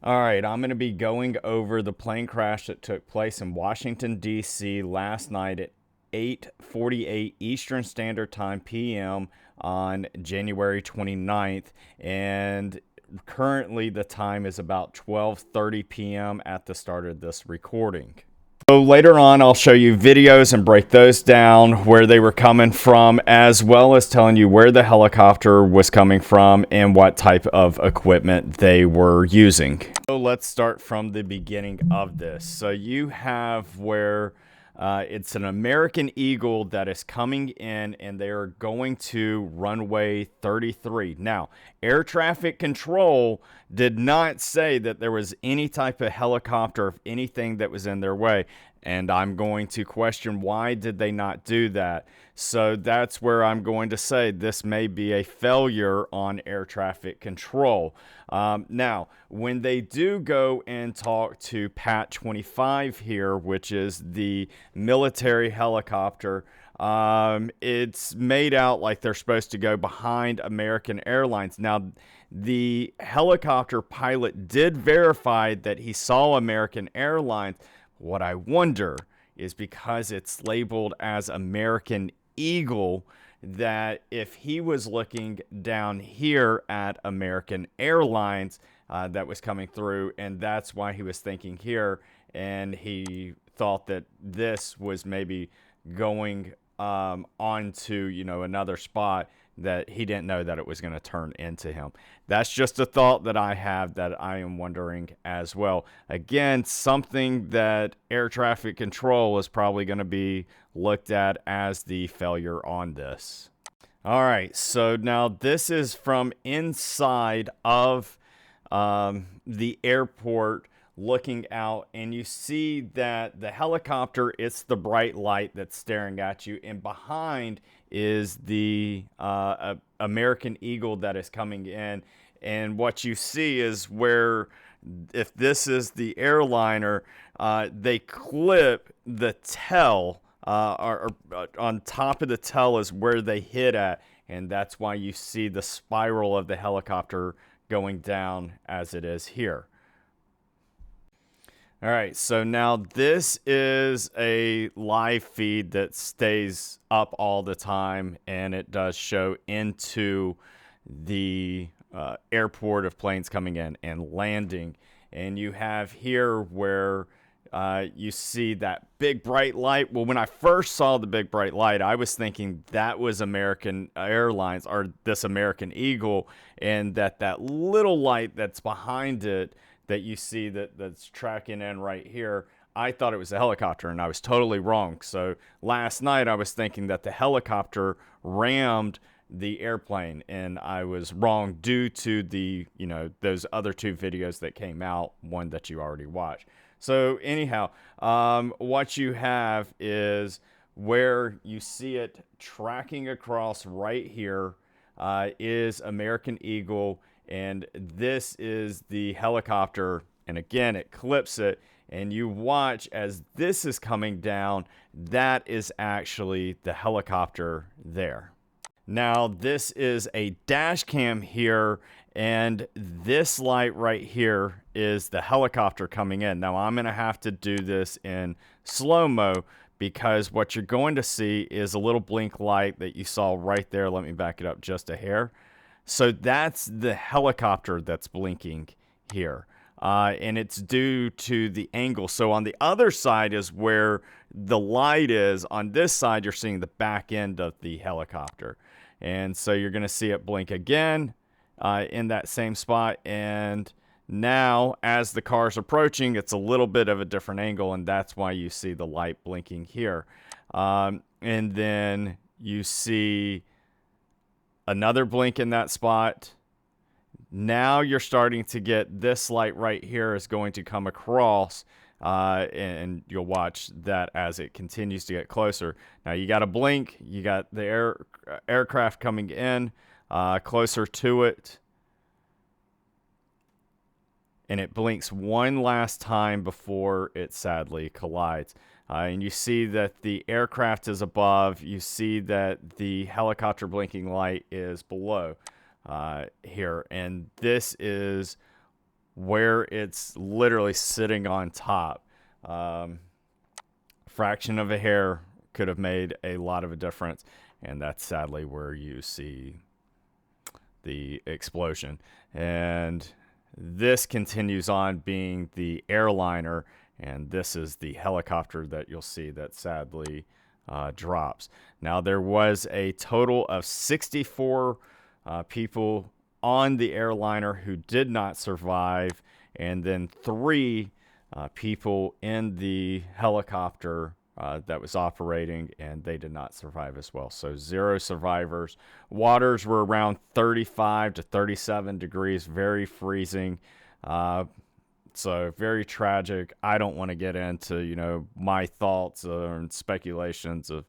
All right, I'm going to be going over the plane crash that took place in Washington, D.C. last night at 8:48 Eastern Standard Time p.m. on January 29th. And currently the time is about 12:30 p.m. at the start of this recording. So later on, I'll show you videos and break those down, where they were coming from, as well as telling you where the helicopter was coming from and what type of equipment they were using. So let's start from the beginning of this. So you have where it's an American Eagle that is coming in, and they are going to runway 33. Now, air traffic control did not say that there was any type of helicopter of anything that was in their way. And I'm going to question, why did they not do that? So that's where I'm going to say this may be a failure on air traffic control. Now, when they do go and talk to Pat 25 here, which is the military helicopter, it's made out like they're supposed to go behind American Airlines. Now, the helicopter pilot did verify that he saw American Airlines. What I wonder is, because it's labeled as American Eagle, that if he was looking down here at American Airlines that was coming through, and that's why he was thinking here, and he thought that this was maybe going onto, another spot, that he didn't know that it was going to turn into him. That's just a thought that I have, that I am wondering as well. Again, something that air traffic control is probably going to be looked at as the failure on this. All right, so now this is from inside of the airport, looking out, and you see that the helicopter, it's the bright light that's staring at you, and behind is the American Eagle that is coming in. And what you see is where, if this is the airliner, they clip the tail, or on top of the tail is where they hit at, and that's why you see the spiral of the helicopter going down as it is here. All right, so now this is a live feed that stays up all the time, and it does show into the airport of planes coming in and landing. And you have here where you see that big bright light. Well, when I first saw the big bright light, I was thinking that was American Airlines, or this American Eagle, and that little light that's behind it that you see that's tracking in right here, I thought it was a helicopter, and I was totally wrong. So last night I was thinking that the helicopter rammed the airplane, and I was wrong due to the, those other two videos that came out, one that you already watched. So anyhow, what you have is where you see it tracking across right here is American Eagle, and this is the helicopter. And again, it clips it, and you watch as this is coming down. That is actually the helicopter there. Now, this is a dash cam here, and this light right here is the helicopter coming in. Now, I'm going to have to do this in slow-mo, because what you're going to see is a little blink light that you saw right there. Let me back it up just a hair. So that's the helicopter that's blinking here. And it's due to the angle. So on the other side is where the light is. On this side, you're seeing the back end of the helicopter. And so you're going to see it blink again in that same spot. And now, as the car's approaching, it's a little bit of a different angle, and that's why you see the light blinking here. And then you see another blink in that spot. Now you're starting to get this light right here is going to come across, and you'll watch that as it continues to get closer. Now you got a blink, you got the aircraft coming in closer to it, and it blinks one last time before it sadly collides. And you see that the aircraft is above. You see that the helicopter blinking light is below here. And this is where it's literally sitting on top. Fraction of a hair could have made a lot of a difference, and that's sadly where you see the explosion. And this continues on being the airliner, and this is the helicopter that you'll see that sadly drops. Now, there was a total of 64 people on the airliner who did not survive, and then 3 people in the helicopter that was operating, and they did not survive as well. So 0 survivors. Waters were around 35 to 37 degrees, very freezing. So very tragic. I don't want to get into, my thoughts and speculations of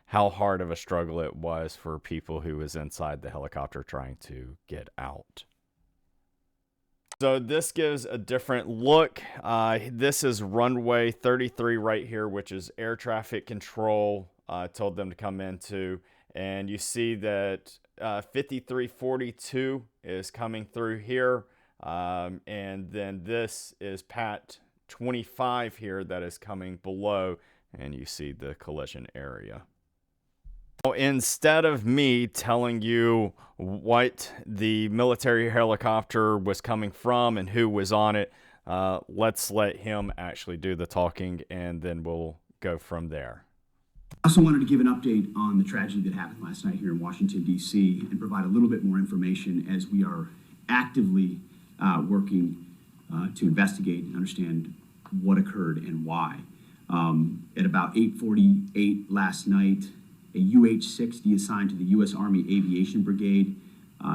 how hard of a struggle it was for people who was inside the helicopter trying to get out. So this gives a different look. This is runway 33 right here, which is air traffic control. Told them to come into, and you see that 5342 is coming through here, and then this is Pat 25 here that is coming below, and you see the collision area. Instead of me telling you what the military helicopter was coming from and who was on it, let's let him actually do the talking, and then we'll go from there. I also wanted to give an update on the tragedy that happened last night here in Washington, D.C., and provide a little bit more information as we are actively working to investigate and understand what occurred and why. At about 8:48 last night, a UH-60 assigned to the U.S. Army Aviation Brigade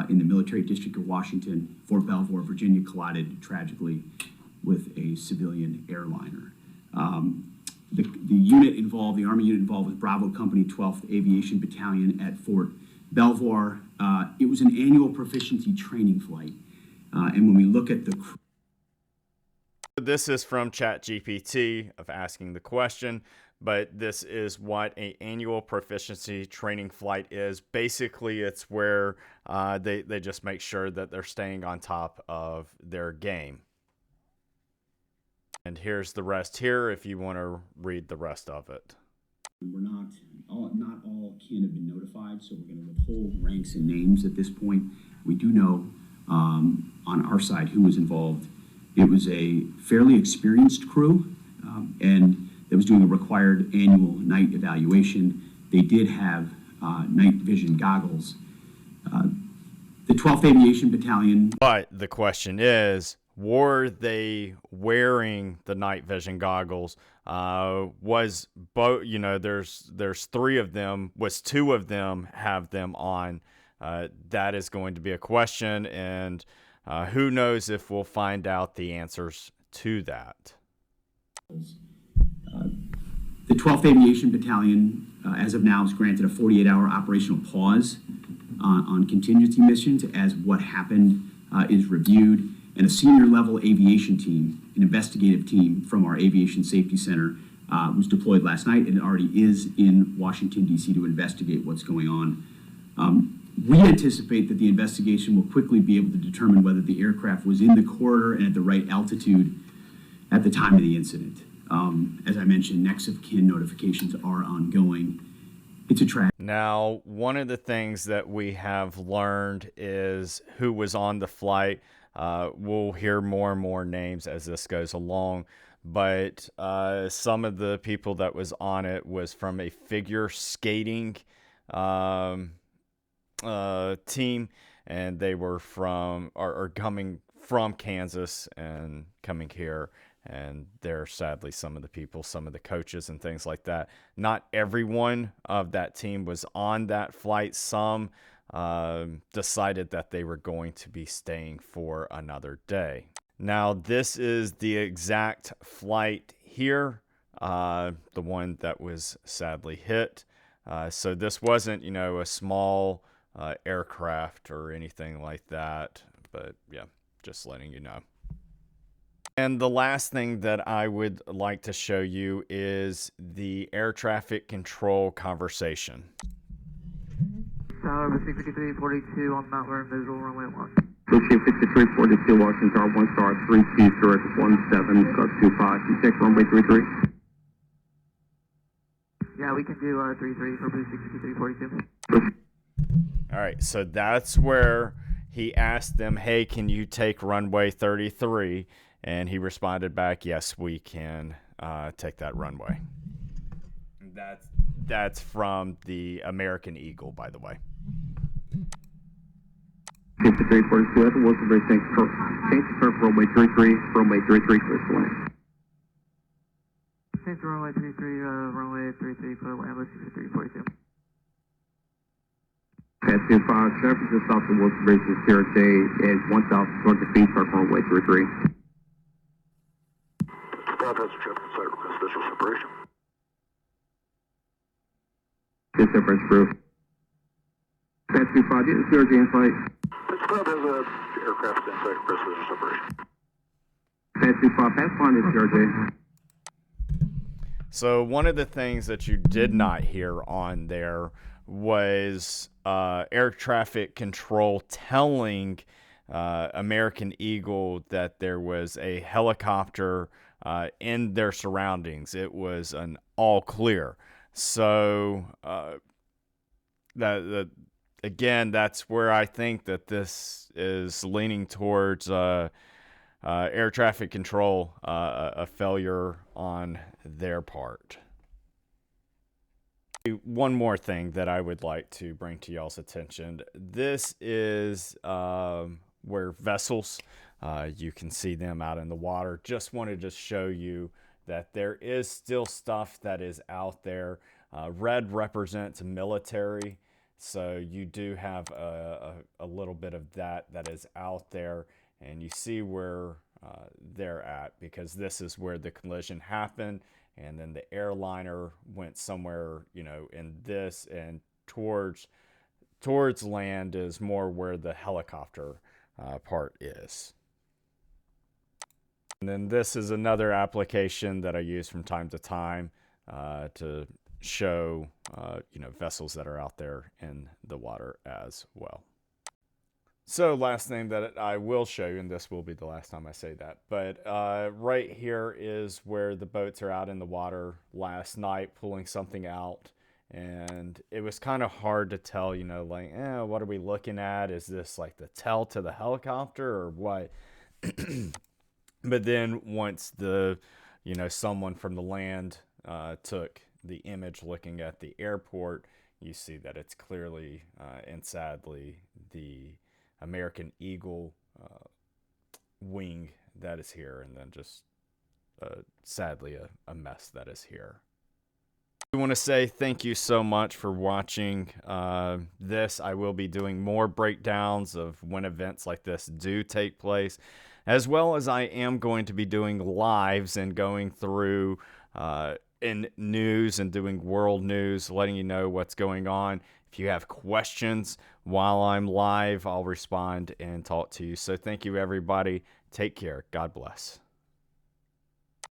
in the Military District of Washington, Fort Belvoir, Virginia, collided tragically with a civilian airliner. The unit involved, the Army unit involved, was Bravo Company 12th Aviation Battalion at Fort Belvoir. It was an annual proficiency training flight. And when we look at the crew. This is from ChatGPT of asking the question, but this is what an annual proficiency training flight is. Basically, it's where they just make sure that they're staying on top of their game. And here's the rest here if you want to read the rest of it. We're not all can have been notified, so we're going to withhold ranks and names at this point. We do know on our side who was involved. It was a fairly experienced crew, and that was doing a required annual night evaluation. They did have night vision goggles. The 12th Aviation Battalion. But the question is, were they wearing the night vision goggles? Was both, there's 3 of them. Was 2 of them have them on? That is going to be a question, and who knows if we'll find out the answers to that. The 12th Aviation Battalion, as of now, is granted a 48-hour operational pause on contingency missions as what happened is reviewed, and a senior-level aviation team, an investigative team from our Aviation Safety Center, was deployed last night and already is in Washington, D.C. to investigate what's going on. We anticipate that the investigation will quickly be able to determine whether the aircraft was in the corridor and at the right altitude at the time of the incident. As I mentioned, next of kin notifications are ongoing. It's a tragedy. Now, one of the things that we have learned is who was on the flight. We'll hear more and more names as this goes along, but some of the people that was on it was from a figure skating team, and they were from or coming from Kansas and coming here, and they're sadly some of the people, some of the coaches and things like that. Not everyone of that team was on that flight. Some decided that they were going to be staying for another day. Now, this is the exact flight here, the one that was sadly hit. So this wasn't, a small aircraft or anything like that, but yeah, just letting you know. And the last thing that I would like to show you is the air traffic control conversation. Tower 5342 on Mount Vernon, visual runway 1. Booking 5342 Washington, 1 star 320 17, you check runway 33. Yeah, we can do 33 for Blue 6342. All right, so that's where he asked them, hey, can you take runway 33? And he responded back, yes, we can take that runway. That's from the American Eagle, by the way. 5342, that's Wilson Bridge, thanks for runway 33, clear to land. Change to runway 33 for land with 6342. Pass 25, traffic just off the Wilson Bridge is CRJ at 1,200 feet, start runway 33. South has a traffic site request visual separation. This separation approved. Pass 25, get the CRJ in flight. South has a aircraft in site request visual separation. Pass 25, pass on this CRJ. So one of the things that you did not hear on there was air traffic control telling American Eagle that there was a helicopter in their surroundings. It was an all clear. So again, that's where I think that this is leaning towards air traffic control, a failure on their part. One more thing that I would like to bring to y'all's attention. This is where vessels, you can see them out in the water. Just wanted to show you that there is still stuff that is out there. Red represents military, so you do have a little bit of that is out there, and you see where they're at, because this is where the collision happened. And then the airliner went somewhere, in this, and towards land is more where the helicopter part is. And then this is another application that I use from time to time to show, vessels that are out there in the water as well. So last thing that I will show you, and this will be the last time I say that, but right here is where the boats are out in the water last night pulling something out. And it was kind of hard to tell, what are we looking at? Is this like the tail to the helicopter or what? But then once someone from the land took the image looking at the airport, you see that it's clearly and sadly the American Eagle wing that is here, and then just sadly a mess that is here. I want to say thank you so much for watching this. I will be doing more breakdowns of when events like this do take place, as well as I am going to be doing lives and going through in news and doing world news, letting you know what's going on. If you have questions while I'm live, I'll respond and talk to you. So thank you, everybody. Take care. God bless.